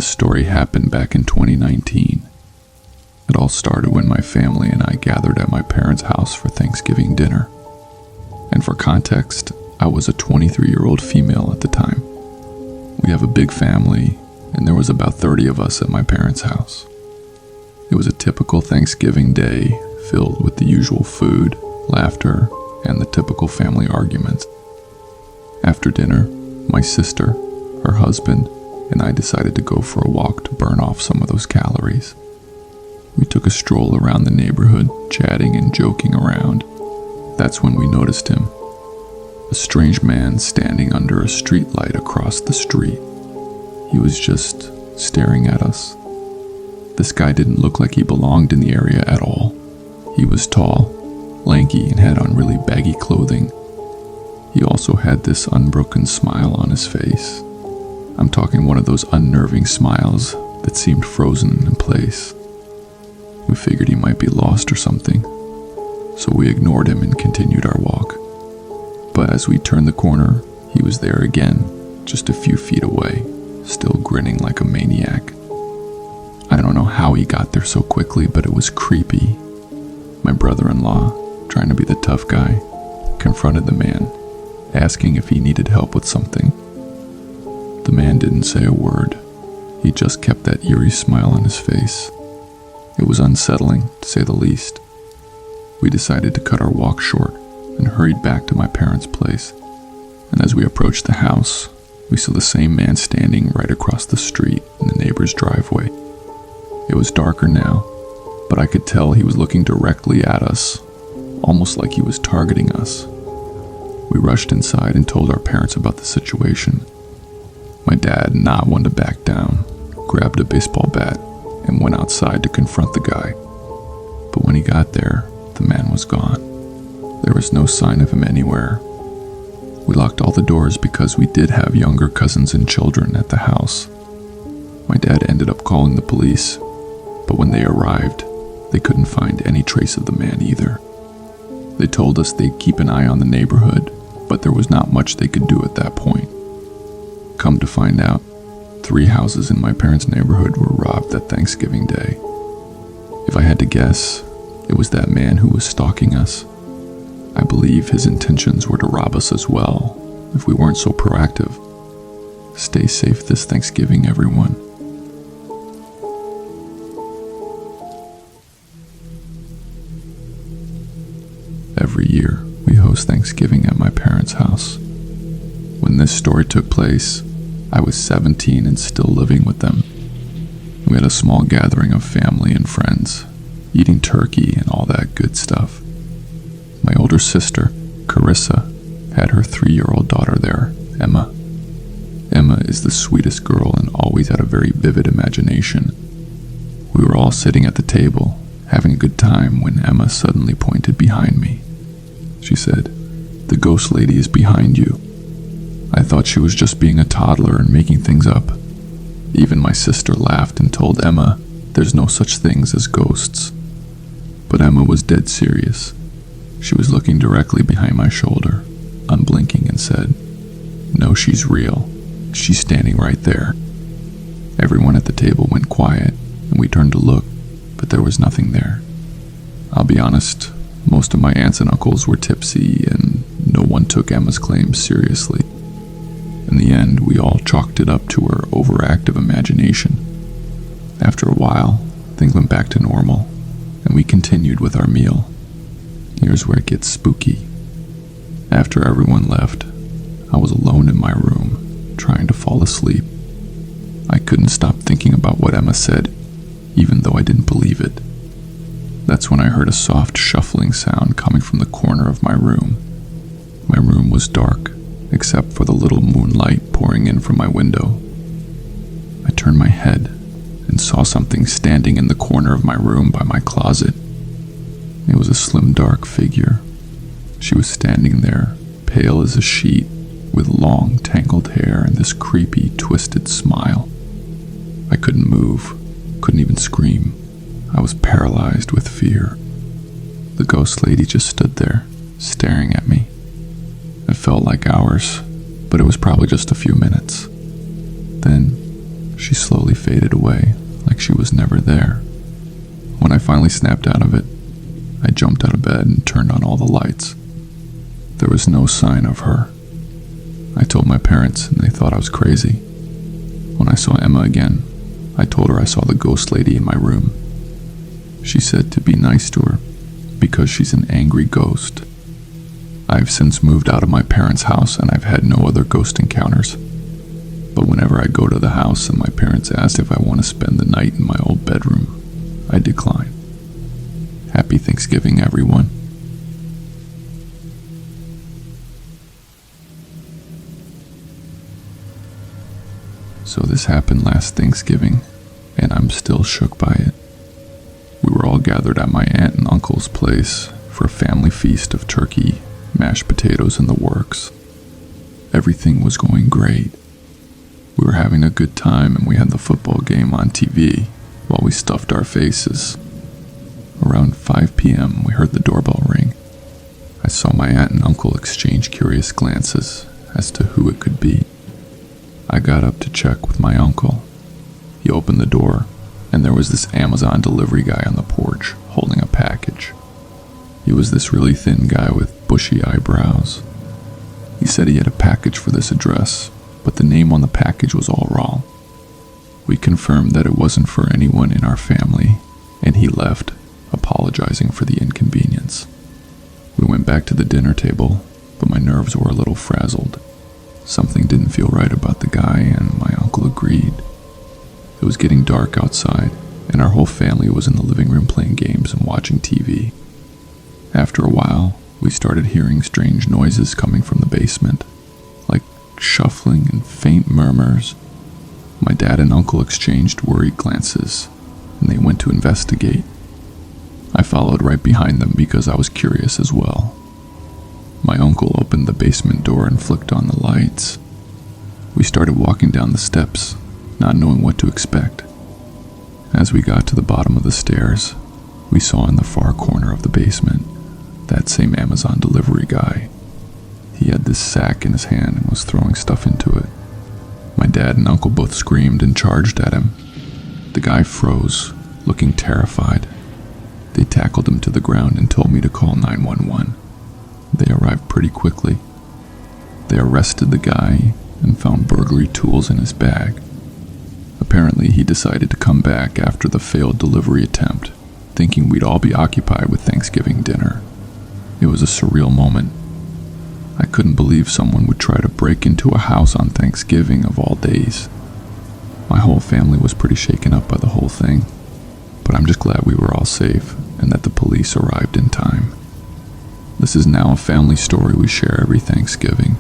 this story happened back in 2019. It all started when my family and I gathered at my parents' house for Thanksgiving dinner. And for context, I was a 23-year-old female at the time. We have a big family, and there was about 30 of us at my parents' house. It was a typical Thanksgiving day filled with the usual food, laughter, and the typical family arguments. After dinner, my sister, her husband, and I decided to go for a walk to burn off some of those calories. We took a stroll around the neighborhood, chatting and joking around. That's when we noticed him. A strange man standing under a street light across the street. He was just staring at us. This guy didn't look like he belonged in the area at all. He was tall, lanky, and had on really baggy clothing. He also had this unbroken smile on his face. I'm talking one of those unnerving smiles that seemed frozen in place. We figured he might be lost or something, so we ignored him and continued our walk. But as we turned the corner, he was there again, just a few feet away, still grinning like a maniac. I don't know how he got there so quickly, but it was creepy. My brother-in-law, trying to be the tough guy, confronted the man, asking if he needed help with something. The man didn't say a word. He just kept that eerie smile on his face. It was unsettling, to say the least. We decided to cut our walk short and hurried back to my parents' place. And as we approached the house, we saw the same man standing right across the street in the neighbor's driveway. It was darker now, but I could tell he was looking directly at us, almost like he was targeting us. We rushed inside and told our parents about the situation. My dad, not one to back down, grabbed a baseball bat and went outside to confront the guy. But when he got there, the man was gone. There was no sign of him anywhere. We locked all the doors because we did have younger cousins and children at the house. My dad ended up calling the police, but when they arrived, they couldn't find any trace of the man either. They told us they'd keep an eye on the neighborhood, but there was not much they could do at that point. Come to find out, 3 houses in my parents' neighborhood were robbed that Thanksgiving Day. If I had to guess, it was that man who was stalking us. I believe his intentions were to rob us as well, if we weren't so proactive. Stay safe this Thanksgiving, everyone. Every year, we host Thanksgiving at my parents' house. When this story took place, I was 17 and still living with them. We had a small gathering of family and friends, eating turkey and all that good stuff. My older sister, Carissa, had her 3-year-old daughter there, Emma. Emma is the sweetest girl and always had a very vivid imagination. We were all sitting at the table, having a good time, when Emma suddenly pointed behind me. She said, "The ghost lady is behind you." I thought she was just being a toddler and making things up. Even my sister laughed and told Emma there's no such things as ghosts. But Emma was dead serious. She was looking directly behind my shoulder, unblinking, and said, "No, she's real. She's standing right there." Everyone at the table went quiet, and we turned to look, but there was nothing there. I'll be honest, most of my aunts and uncles were tipsy, and no one took Emma's claims seriously. In the end, we all chalked it up to her overactive imagination. After a while, things went back to normal, and we continued with our meal. Here's where it gets spooky. After everyone left, I was alone in my room, trying to fall asleep. I couldn't stop thinking about what Emma said, even though I didn't believe it. That's when I heard a soft shuffling sound coming from the corner of my room. My room was dark, except for the little moonlight pouring in from my window. I turned my head and saw something standing in the corner of my room by my closet. It was a slim, dark figure. She was standing there, pale as a sheet, with long, tangled hair and this creepy, twisted smile. I couldn't move, couldn't even scream. I was paralyzed with fear. The ghost lady just stood there, staring at me. It felt like hours, but it was probably just a few minutes. Then, She slowly faded away, like she was never there. When I finally snapped out of it, I jumped out of bed and turned on all the lights. There was no sign of her. I told my parents, and they thought I was crazy. When I saw Emma again, I told her I saw the ghost lady in my room. She said to be nice to her, because she's an angry ghost. I've since moved out of my parents' house and I've had no other ghost encounters. But whenever I go to the house and my parents ask if I want to spend the night in my old bedroom, I decline. Happy Thanksgiving, everyone. So this happened last Thanksgiving, and I'm still shook by it. We were all gathered at my aunt and uncle's place for a family feast of turkey, mashed potatoes, and the works. Everything was going great. We were having a good time, and we had the football game on TV while we stuffed our faces. Around 5 p.m., we heard the doorbell ring. I saw my aunt and uncle exchange curious glances as to who it could be. I got up to check with my uncle. He opened the door, and there was this Amazon delivery guy on the porch holding a package. He was this really thin guy with bushy eyebrows. He said he had a package for this address, but the name on the package was all wrong. We confirmed that it wasn't for anyone in our family, and he left, apologizing for the inconvenience. We went back to the dinner table, but my nerves were a little frazzled. Something didn't feel right about the guy, and my uncle agreed. It was getting dark outside, and our whole family was in the living room playing games and watching TV. After a while, we started hearing strange noises coming from the basement, like shuffling and faint murmurs. My dad and uncle exchanged worried glances, and they went to investigate. I followed right behind them because I was curious as well. My uncle opened the basement door and flicked on the lights. We started walking down the steps, not knowing what to expect. As we got to the bottom of the stairs, we saw in the far corner of the basement that same Amazon delivery guy. He had this sack in his hand and was throwing stuff into it. My dad and uncle both screamed and charged at him. The guy froze, looking terrified. They tackled him to the ground and told me to call 911. They arrived pretty quickly. They arrested the guy and found burglary tools in his bag. Apparently, he decided to come back after the failed delivery attempt, thinking we'd all be occupied with Thanksgiving dinner. It was a surreal moment. I couldn't believe someone would try to break into a house on Thanksgiving of all days. My whole family was pretty shaken up by the whole thing, but I'm just glad we were all safe and that the police arrived in time. This is now a family story we share every Thanksgiving.